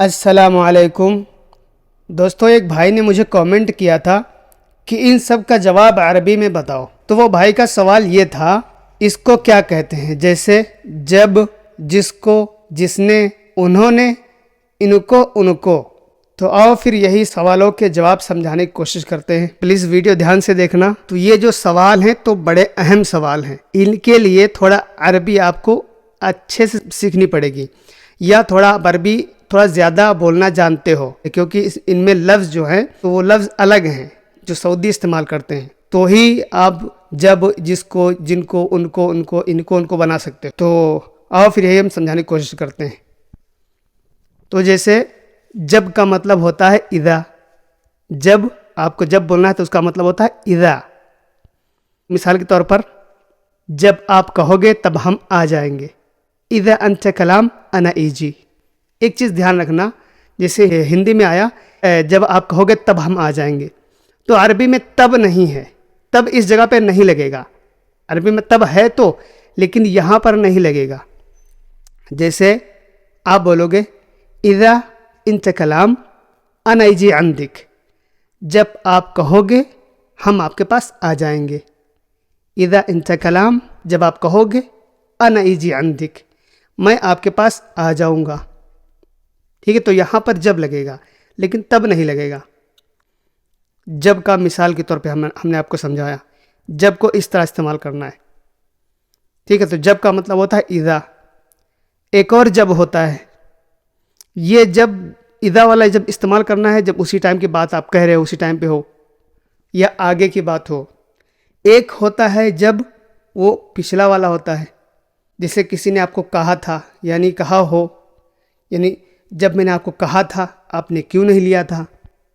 السلام علیکم دوستو، ایک بھائی نے مجھے کامنٹ کیا تھا کہ ان سب کا جواب عربی میں بتاؤ۔ تو وہ بھائی کا سوال یہ تھا، اس کو کیا کہتے ہیں؟ جیسے جب، جس کو، جس نے، انہوں نے، ان کو۔ تو آؤ پھر یہی سوالوں کے جواب سمجھانے کی کوشش کرتے ہیں۔ پلیز ویڈیو دھیان سے دیکھنا۔ تو یہ جو سوال ہیں تو بڑے اہم سوال ہیں، ان کے لیے تھوڑا عربی آپ کو اچھے سے سیکھنی پڑے گی، یا تھوڑا عربی تھوڑا زیادہ بولنا جانتے ہو، کیونکہ ان میں لفظ جو ہیں تو وہ لفظ الگ ہیں جو سعودی استعمال کرتے ہیں، تو ہی آپ جب، جس کو، جن کو، ان کو بنا سکتے ہیں۔ تو آؤ پھر یہی ہم سمجھانے کی کوشش کرتے ہیں۔ تو جیسے جب کا مطلب ہوتا ہے اذا، جب آپ کو جب بولنا ہے تو اس کا مطلب ہوتا ہے اذا۔ مثال کے طور پر جب آپ کہو گے تب ہم آ جائیں گے، اذا انت کلام انا ایجی۔ ایک چیز دھیان رکھنا، جیسے ہندی میں آیا جب آپ کہو گے تب ہم آ جائیں گے، تو عربی میں تب نہیں ہے، تب اس جگہ پہ نہیں لگے گا۔ عربی میں تب ہے تو، لیکن یہاں پر نہیں لگے گا۔ جیسے آپ بولو گے اذا انت کلام انا ایجی عندک، جب آپ کہو گے ہم آپ کے پاس آ جائیں گے۔ اذا انت کلام، جب آپ کہو گے انا ایجی عندک، میں آپ کے پاس آ جاؤں گا۔ ٹھیک ہے، تو یہاں پر جب لگے گا لیکن تب نہیں لگے گا۔ جب کا مثال کے طور پہ ہم نے آپ کو سمجھایا، جب کو اس طرح استعمال کرنا ہے۔ ٹھیک ہے، تو جب کا مطلب ہوتا ہے اذا۔ ایک اور جب ہوتا ہے، یہ جب اذا والا جب استعمال کرنا ہے جب اسی ٹائم کی بات آپ کہہ رہے ہو، اسی ٹائم پہ ہو یا آگے کی بات ہو۔ ایک ہوتا ہے جب وہ پچھلا والا ہوتا ہے، جیسے کسی نے آپ کو کہا تھا، یعنی کہا ہو، یعنی جب میں نے آپ کو کہا تھا آپ نے کیوں نہیں لیا تھا،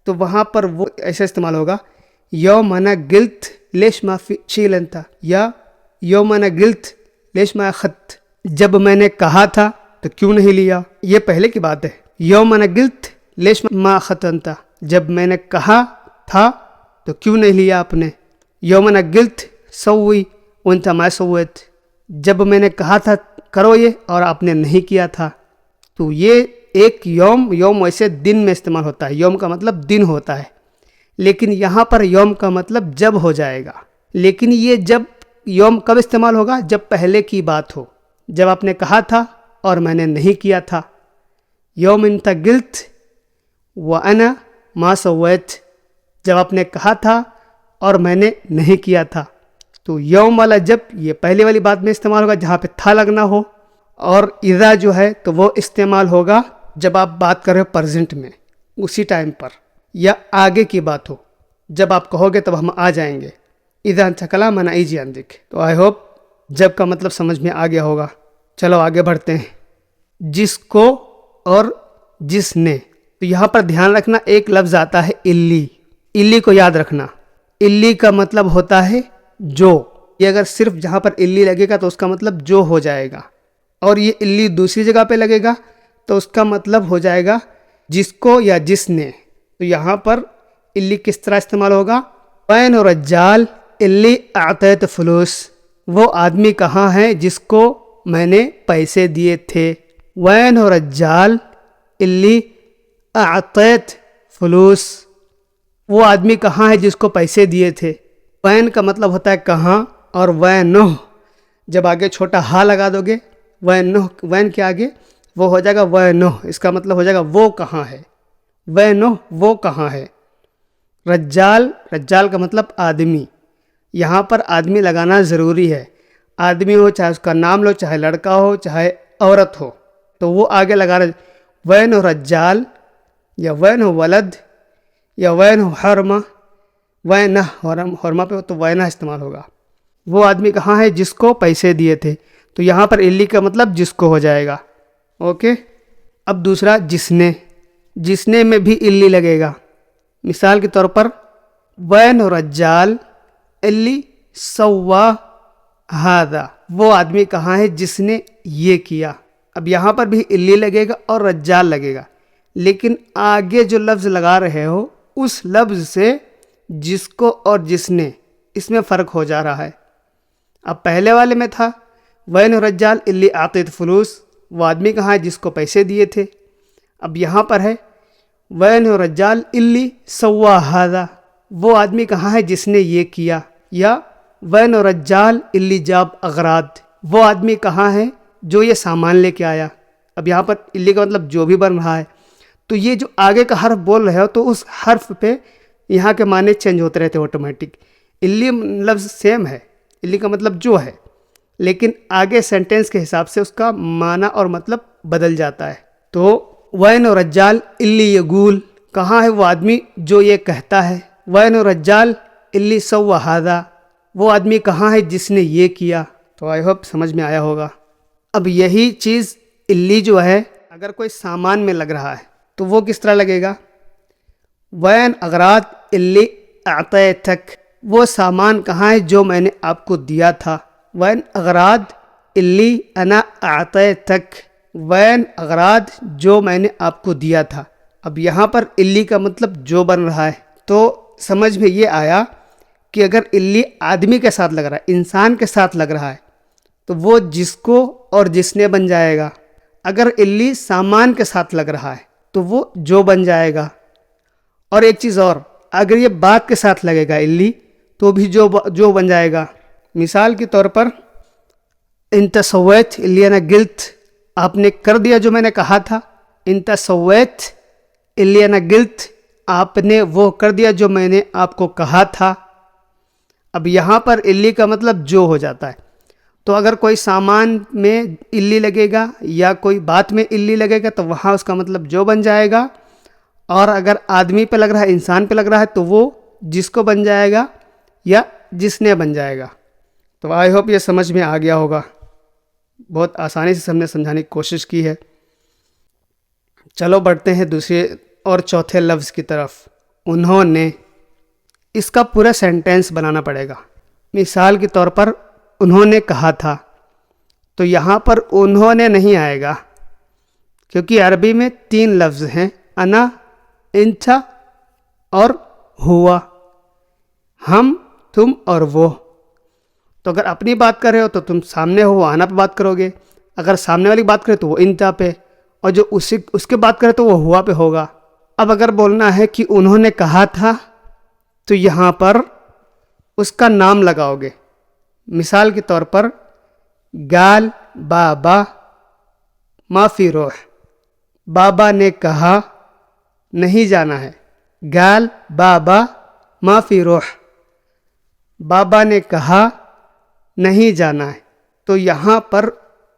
تو وہاں پر وہ ایسا استعمال ہوگا یوم انا قلت لیش ما شیلنتا، یا یوم انا قلت لیش ما اخذت، جب میں نے کہا تھا تو کیوں نہیں لیا۔ یہ پہلے کی بات ہے، یوم انا قلت لیش ما اخذت، جب میں نے کہا تھا تو کیوں نہیں لیا آپ نے۔ یوم انا قلت سوی وانت ما سویت، جب میں نے کہا تھا کرو یہ اور آپ نے نہیں کیا تھا۔ تو یہ ایک یوم ویسے دن میں استعمال ہوتا ہے، یوم کا مطلب دن ہوتا ہے، لیکن یہاں پر یوم کا مطلب جب ہو جائے گا۔ لیکن یہ جب یوم کب استعمال ہوگا؟ جب پہلے کی بات ہو، جب آپ نے کہا تھا اور میں نے نہیں کیا تھا۔ یوم انت قلت وانا ما سویت، جب آپ نے کہا تھا اور میں نے نہیں کیا تھا۔ تو یوم والا جب یہ پہلے والی بات میں استعمال ہوگا جہاں پہ تھا لگنا ہو، اور اذا جو ہے تو وہ استعمال ہوگا جب آپ بات کر رہے ہو پرزنٹ میں، اسی ٹائم پر، یا آگے کی بات ہو، جب آپ کہو گے تب ہم آ جائیں گے۔ اذا انت کلام انا ایجی عندک۔ تو آئی ہوپ جب کا مطلب سمجھ میں آ گیا ہوگا۔ چلو آگے بڑھتے ہیں۔ جس کو اور جس نے، تو یہاں پر دھیان رکھنا ایک لفظ آتا ہے الی۔ الی کو یاد رکھنا، الی کا مطلب ہوتا ہے جو۔ یہ اگر صرف جہاں پر الی لگے گا تو اس کا مطلب جو ہو جائے گا، اور یہ الی دوسری جگہ پہ لگے گا تو اس کا مطلب ہو جائے گا جس کو یا جس نے۔ تو یہاں پر الی کس طرح استعمال ہوگا؟ وین رجال الی اعطیت فلوس، وہ آدمی کہاں ہے جس کو میں نے پیسے دیے تھے۔ وین رجال الی اعطیت فلوس، وہ آدمی کہاں ہے جس کو پیسے دیے تھے۔ وین کا مطلب ہوتا ہے کہاں، اور وینہ جب آگے چھوٹا ہا لگا دو گے، وین کے آگے وہ ہو جائے گا وینہ، اس کا مطلب ہو جائے گا وہ کہاں ہے۔ وینہ وہ کہاں ہے۔ رجال کا مطلب آدمی، یہاں پر آدمی لگانا ضروری ہے۔ آدمی ہو چاہے اس کا نام لو، چاہے لڑکا ہو چاہے عورت ہو، تو وہ آگے لگا رہے وین رجال، یا وین ولد، یا وین حرمہ۔ وینہ حرمہ پہ تو وینہ استعمال ہوگا، وہ آدمی کہاں ہے جس کو پیسے دیے تھے۔ تو یہاں پر الی کا مطلب جس کو ہو جائے گا۔ اوکے، اب دوسرا جس نے میں بھی الی لگے گا۔ مثال کے طور پر وین رجال الی سوا ہذا، وہ آدمی کہاں ہے جس نے یہ کیا۔ اب یہاں پر بھی الی لگے گا اور رجال لگے گا، لیکن آگے جو لفظ لگا رہے ہو اس لفظ سے جس کو اور جس نے، اس میں فرق ہو جا رہا ہے۔ اب پہلے والے میں تھا وین رجال الی اعطیت فلوس، وہ آدمی کہاں ہے جس کو پیسے دیے تھے۔ اب یہاں پر ہے وین رجال الی سوا ہذا، وہ آدمی کہاں ہے جس نے یہ کیا، یا وین رجال الی جاب اغراض، وہ آدمی کہاں ہے جو یہ سامان لے کے آیا۔ اب یہاں پر الی کا مطلب جو بھی بن رہا ہے، تو یہ جو آگے کا حرف بول رہے ہو تو اس حرف پہ یہاں کے معنی چینج ہوتے رہتے آٹومیٹک۔ الی لفظ سیم ہے، الی کا مطلب جو ہے، لیکن آگے سینٹینس کے حساب سے اس کا معنی اور مطلب بدل جاتا ہے۔ تو وین رجال الی یقول، کہاں ہے وہ آدمی جو یہ کہتا ہے، وین رجال الی سوا ھذا، وہ آدمی کہاں ہے جس نے یہ کیا۔ تو آئی ہوپ سمجھ میں آیا ہوگا۔ اب یہی چیز الی جو ہے اگر کوئی سامان میں لگ رہا ہے تو وہ کس طرح لگے گا، وین اغراض الی اعطیتک، وہ سامان کہاں ہے جو میں نے آپ کو دیا تھا، وین اغراض الی انا اعطیتک، وین اغراض جو میں نے آپ کو دیا تھا۔ اب یہاں پر الی کا مطلب جو بن رہا ہے، تو سمجھ میں یہ آیا کہ اگر الی آدمی کے ساتھ لگ رہا ہے، انسان کے ساتھ لگ رہا ہے، تو وہ جس کو اور جس نے بن جائے گا۔ اگر الی سامان کے ساتھ لگ رہا ہے تو وہ جو بن جائے گا۔ اور ایک چیز اور، اگر یہ بات کے ساتھ لگے گا الی تو بھی جو بن جائے گا۔ مثال کے طور پر انت سویت الی انا قلت، آپ نے کر دیا جو میں نے کہا تھا، انت سویت الی انا قلت، آپ نے وہ کر دیا جو میں نے آپ کو کہا تھا۔ اب یہاں پر الی کا مطلب جو ہو جاتا ہے، تو اگر کوئی سامان میں الی لگے گا یا کوئی بات میں الی لگے گا تو وہاں اس کا مطلب جو بن جائے گا، اور اگر آدمی پہ لگ رہا ہے، انسان پہ لگ رہا ہے، تو وہ جس کو بن جائے گا یا جس نے بن جائے گا۔ تو آئی ہوپ یہ سمجھ میں آ گیا ہوگا، بہت آسانی سے ہم نے سمجھانے کی کوشش کی ہے۔ چلو بڑھتے ہیں دوسرے اور چوتھے لفظ کی طرف، انہوں نے۔ اس کا پورا سینٹینس بنانا پڑے گا۔ مثال کے طور پر انہوں نے کہا تھا، تو یہاں پر انہوں نے نہیں آئے گا، کیونکہ عربی میں 3 لفظ ہیں، انا، انت اور ہوا، ہم، تم اور وہ۔ تو اگر اپنی بات کر رہے ہو تو تم سامنے ہو انا پہ بات کرو گے، اگر سامنے والی بات کرے تو وہ انت پہ، اور جو اس کے بات کرے تو وہ ہوا پہ ہوگا۔ اب اگر بولنا ہے کہ انہوں نے کہا تھا تو یہاں پر اس کا نام لگاؤ گے۔ مثال کے طور پر گال بابا ما فی روح، بابا نے کہا نہیں جانا ہے، گال بابا ما فی روح، بابا نے کہا نہیں جانا ہے۔ تو یہاں پر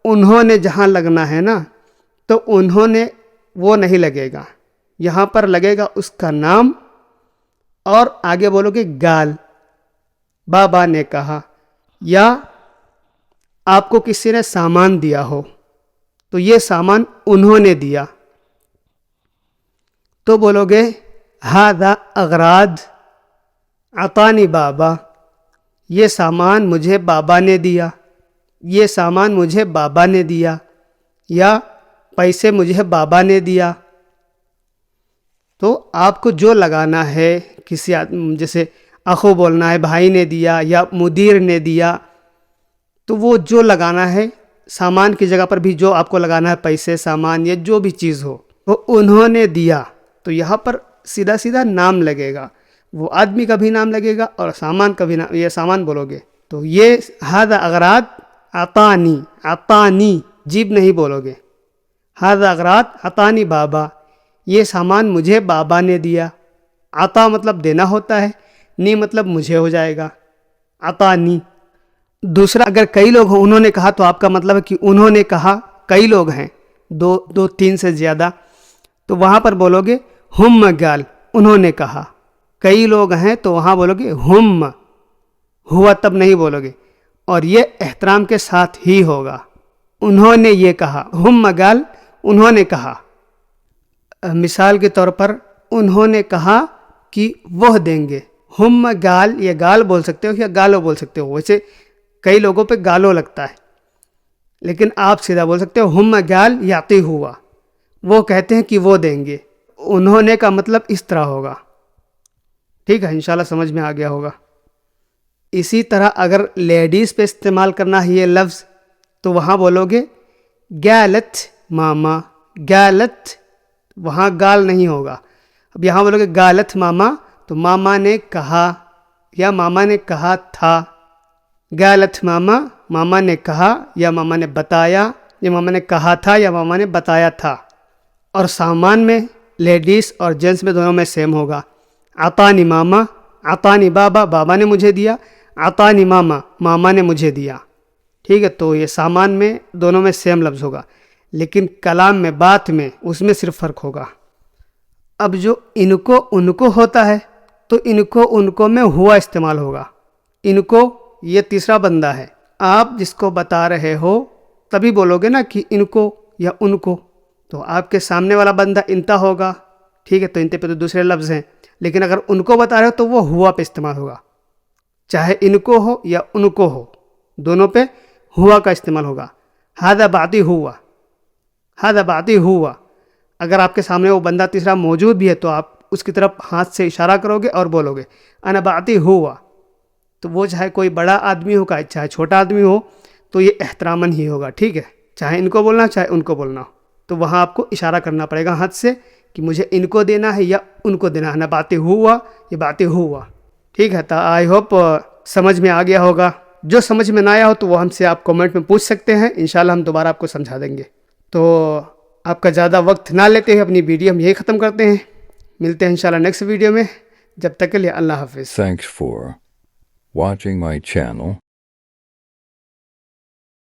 انہوں نے جہاں لگنا ہے نا، تو انہوں نے وہ نہیں لگے گا، یہاں پر لگے گا اس کا نام، اور آگے بولو گے گال، بابا نے کہا۔ یا آپ کو کسی نے سامان دیا ہو تو یہ سامان انہوں نے دیا، تو بولو گے ھذا اغراض عطانی بابا، یہ سامان مجھے بابا نے دیا، یہ سامان مجھے بابا نے دیا، یا پیسے مجھے بابا نے دیا۔ تو آپ کو جو لگانا ہے، کسی جیسے اخو بولنا ہے، بھائی نے دیا یا مدیر نے دیا، تو وہ جو لگانا ہے سامان کی جگہ پر بھی جو آپ کو لگانا ہے، پیسے، سامان یا جو بھی چیز ہو، وہ انہوں نے دیا، تو یہاں پر سیدھا سیدھا نام لگے گا، وہ آدمی کا بھی نام لگے گا اور سامان کا بھی نام، یہ سامان بولو گے تو یہ ھذا اغراض عطانی، عطانی جیب نہیں بولو گے، ھذا اغراض عطانی بابا، یہ سامان مجھے بابا نے دیا۔ عطا مطلب دینا ہوتا ہے، نی مطلب مجھے ہو جائے گا، عطانی۔ دوسرا، اگر کئی لوگ ہوں، انہوں نے کہا، تو آپ کا مطلب ہے کہ انہوں نے کہا، کئی لوگ ہیں، دو 3 سے زیادہ، تو وہاں پر بولو گے ہم گال، انہوں نے کہا۔ کئی لوگ ہیں تو وہاں بولو گے ہم، ہوا تب نہیں بولو گے، اور یہ احترام کے ساتھ ہی ہوگا۔ انہوں نے یہ کہا، ہم گال، انہوں نے کہا۔ مثال کے طور پر انہوں نے کہا کہ وہ دیں گے، ہم گال، یا گال بول سکتے ہو یا گالو بول سکتے ہو، ویسے کئی لوگوں پہ گالو لگتا ہے، لیکن آپ سیدھا بول سکتے ہو ہم گال یعطی ہوا، وہ کہتے ہیں کہ وہ دیں گے۔ انہوں نے کا مطلب اس طرح ہوگا، ٹھیک ہے، انشاءاللہ سمجھ میں آ گیا ہوگا۔ اسی طرح اگر لیڈیز پہ استعمال کرنا ہے یہ لفظ، تو وہاں بولو گے گالت ماما، گالت وہاں گال نہیں ہوگا. اب یہاں بولو گے گالت ماما تو ماما نے کہا یا ماما نے کہا تھا. گالت ماما ماما نے کہا یا ماما نے بتایا یا ماما نے کہا تھا یا ماما نے بتایا تھا. اور سامان میں لیڈیز اور جینٹس میں دونوں میں سیم ہوگا. عطانی ماما عطانی بابا بابا نے مجھے دیا. عطانی ماما ماما نے مجھے دیا. ٹھیک ہے, تو یہ سامان میں دونوں میں سیم لفظ ہوگا, لیکن کلام میں بات میں اس میں صرف فرق ہوگا. اب جو ان کو ہوتا ہے تو ان کو میں ہوا استعمال ہوگا. ان کو یہ تیسرا بندہ ہے, آپ جس کو بتا رہے ہو تبھی بولو گے نا کہ ان کو یا ان کو, تو آپ کے سامنے والا بندہ انتا ہوگا. ٹھیک ہے, تو انتے پہ تو دوسرے لفظ ہیں, لیکن اگر ان کو بتا رہے ہو تو وہ ہوا پہ استعمال ہوگا. چاہے ان کو ہو یا ان کو ہو, دونوں پہ ہوا کا استعمال ہوگا. ہذا بعدی ہوا, ہذا بعدی ہوا. اگر آپ کے سامنے وہ بندہ تیسرا موجود بھی ہے تو آپ اس کی طرف ہاتھ سے اشارہ کرو گے اور بولو گے انا بعدی ہوا. تو وہ چاہے کوئی بڑا آدمی ہو چاہے چھوٹا آدمی ہو تو یہ احتراماً ہی ہوگا. ٹھیک ہے, چاہے ان کو بولنا چاہے ان کو بولنا ہو, تو وہاں آپ کو اشارہ کرنا پڑے گا ہاتھ سے کہ مجھے ان کو دینا ہے یا ان کو دینا ہے. نہ باتیں ہوا یہ باتیں ہوا. ٹھیک ہے, تو آئی ہوپ سمجھ میں آ گیا ہوگا. جو سمجھ میں نہ آیا ہو تو وہ ہم سے آپ کامنٹ میں پوچھ سکتے ہیں, انشاءاللہ ہم دوبارہ آپ کو سمجھا دیں گے. تو آپ کا زیادہ وقت نہ لیتے ہوئے اپنی ویڈیو ہم یہی ختم کرتے ہیں. ملتے ہیں انشاءاللہ نیکسٹ ویڈیو میں. جب تک کے لیے اللہ حافظ. Thanks for watching my channel.